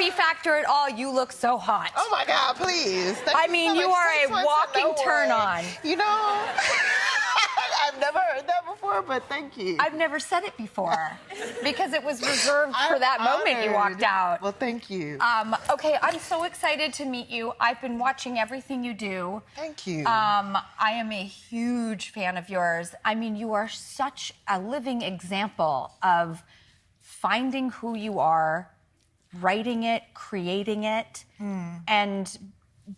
creepy factor at all. You look so hot. Oh my God, please. I mean, you are a walking turn on. You know, I've never heard that before, but thank you. I've never said it before because it was reserved for that moment you walked out. Well, thank you. Okay, I'm so excited to meet you. I've been watching everything you do. Thank you. I am a huge fan of yours. I mean, you are such a living example of finding who you are, writing it, creating it, and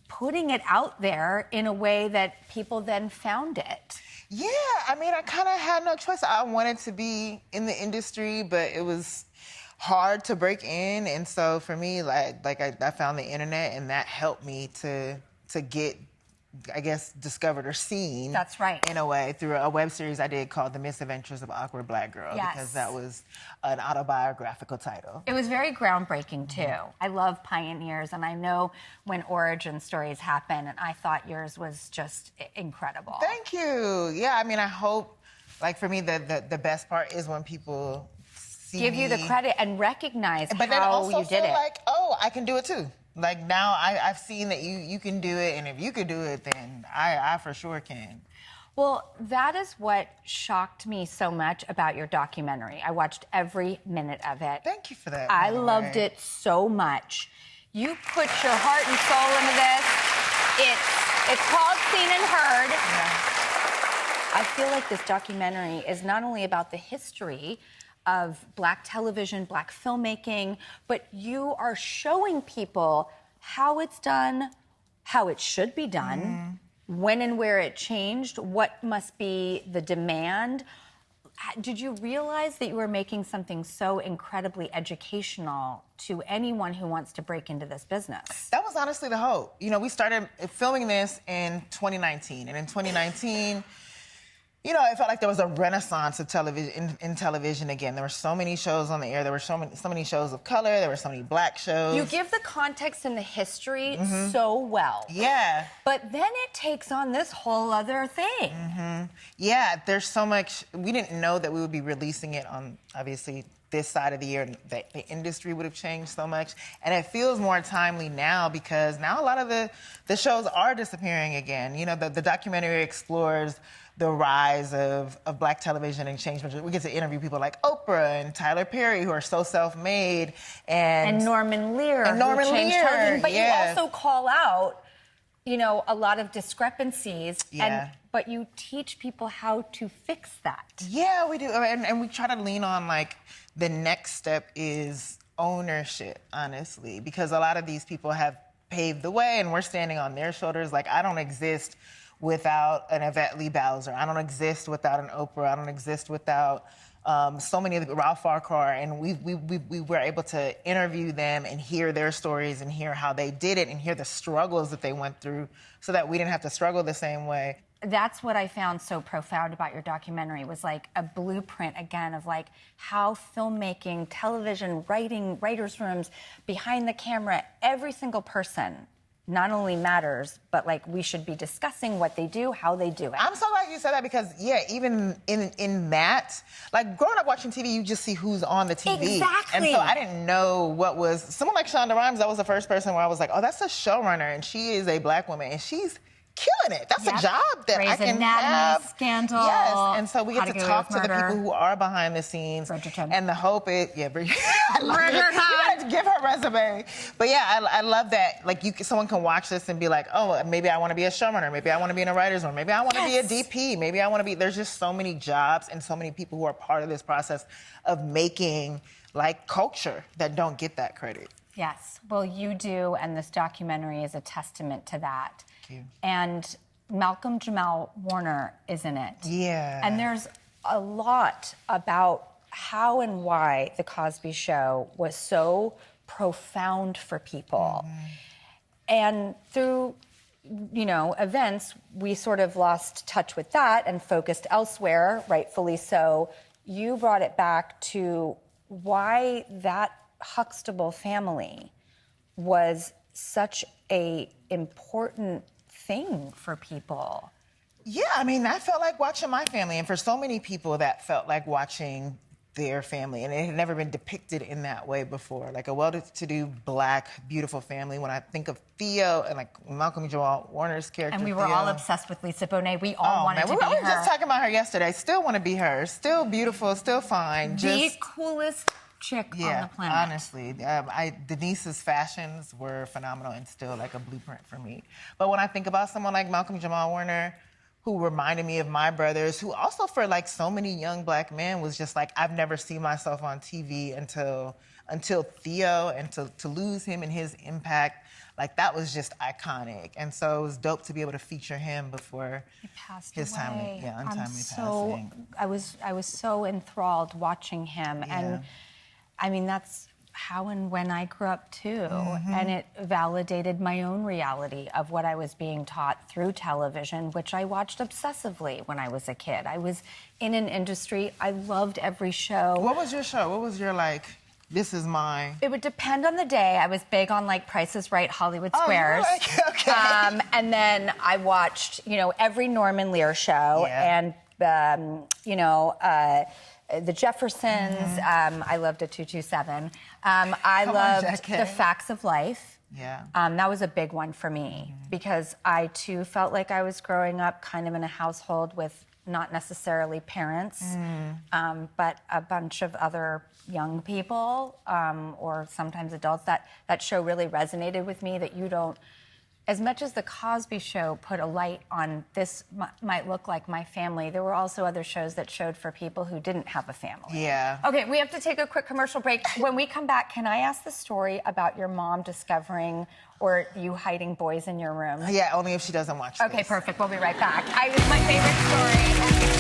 putting it out there in a way that people then found it. Yeah, I mean, I kind of had no choice. I wanted to be in the industry, but it was hard to break in. And so for me, I found the internet, and that helped me to get, I guess, discovered or seen. That's right. In a way, through a web series I did called The Misadventures of Awkward Black Girl. Yes. Because that was an autobiographical title. It was very groundbreaking, too. I love pioneers, and I know when origin stories happen, and I thought yours was just incredible. Thank you. Yeah, I mean, I hope, like, for me, the best part is when people give you the credit and recognize but then how also you did feel it. like, oh, I can do it too. Like now I've seen that you can do it, and if you could do it, then I for sure can. Well, that is what shocked me so much about your documentary. I watched every minute of it. Thank you for that. I loved it so much. You put your heart and soul into this. It's called Seen and Heard. Yeah. I feel like this documentary is not only about the history of Black television, Black filmmaking, but you are showing people how it's done, how it should be done, when and where it changed, what must be the demand. Did you realize that you were making something so incredibly educational to anyone who wants to break into this business? That was honestly the hope. You know, we started filming this in 2019, and in 2019, you know, it felt like there was a renaissance of television in television again. There were so many shows on the air. There were so many shows of color. There were so many Black shows. You give the context and the history so well. Yeah. But then it takes on this whole other thing. Yeah, there's so much. We didn't know that we would be releasing it on, obviously, this side of the year, and the industry would have changed so much. And it feels more timely now because now a lot of the shows are disappearing again. You know, the documentary explores the rise of Black television and change. We get to interview people like Oprah and Tyler Perry, who are so self-made, and Norman Lear, who changed television. But you also call out, you know, a lot of discrepancies, but you teach people how to fix that. Yeah, we do, and we try to lean on, like, the next step is ownership, honestly, because a lot of these people have paved the way, and we're standing on their shoulders. Like, I don't exist without an Yvette Lee Bowser. I don't exist without an Oprah. I don't exist without so many of the Ralph Farquhar, and we were able to interview them and hear their stories and hear how they did it and hear the struggles that they went through so that we didn't have to struggle the same way. That's what I found so profound about your documentary, was like a blueprint, again, of like how filmmaking, television, writing, writers' rooms, behind the camera, every single person not only matters, but like we should be discussing what they do, how they do it. I'm so glad you said that because, yeah, even in that, like growing up watching TV, you just see who's on the TV. Exactly. And so I didn't know what was, someone like Shonda Rhimes, that was the first person where I was like, oh, that's a showrunner, and she is a Black woman, and she's killing it. That's a job that I can have. Scandal. Yes, and so we get to talk to the Murder. people who are behind the scenes. Bridgerton. And the hope is, Murder you gotta give her resume. But yeah, I love that. Like someone can watch this and be like, oh, maybe I want to be a showrunner. Maybe I want to be in a writer's room. Maybe I want to be a DP. Maybe I want to be. There's just so many jobs and so many people who are part of this process of making like culture that don't get that credit. Yes, well, you do, and this documentary is a testament to that. Thank you. And Malcolm Jamal Warner is in it. Yeah. And there's a lot about how and why The Cosby Show was so profound for people. And through, you know, events, we sort of lost touch with that and focused elsewhere, rightfully so. You brought it back to why that Huxtable family was such a important thing for people. Yeah, I mean, that felt like watching my family. And for so many people, that felt like watching their family, and it had never been depicted in that way before. Like a well-to-do, Black, beautiful family. When I think of Theo and like Malcolm Jamal Warner's character, and we were Theo, all obsessed with Lisa Bonet. We all wanted to be her. We were just talking about her yesterday. Still want to be her. Still beautiful. Still fine. The coolest chick on the planet. Honestly, Denise's fashions were phenomenal and still like a blueprint for me. But when I think about someone like Malcolm Jamal Warner, who reminded me of my brothers, who also for like so many young Black men was just like, I've never seen myself on TV until Theo, and to lose him and his impact, like that was just iconic. And so it was dope to be able to feature him before his untimely passing. I was so enthralled watching him, and I mean that's how and when I grew up too, and it validated my own reality of what I was being taught through television, which I watched obsessively when I was a kid. I was in an industry, I loved every show. What was your show? What was your like, this is mine? It would depend on the day. I was big on like Price is Right, Hollywood Squares. Oh, okay. And then I watched, every Norman Lear show, and the Jeffersons. I loved a 227. I loved The Facts of Life. Yeah. That was a big one for me because I too felt like I was growing up kind of in a household with not necessarily parents, but a bunch of other young people or sometimes adults. That show really resonated with me, that you don't, as much as the Cosby Show put a light on this might look like my family, there were also other shows that showed for people who didn't have a family. Yeah. Okay, we have to take a quick commercial break. When we come back, can I ask the story about your mom discovering or you hiding boys in your room? Yeah, only if she doesn't watch this. Okay, perfect. We'll be right back. It's my favorite story.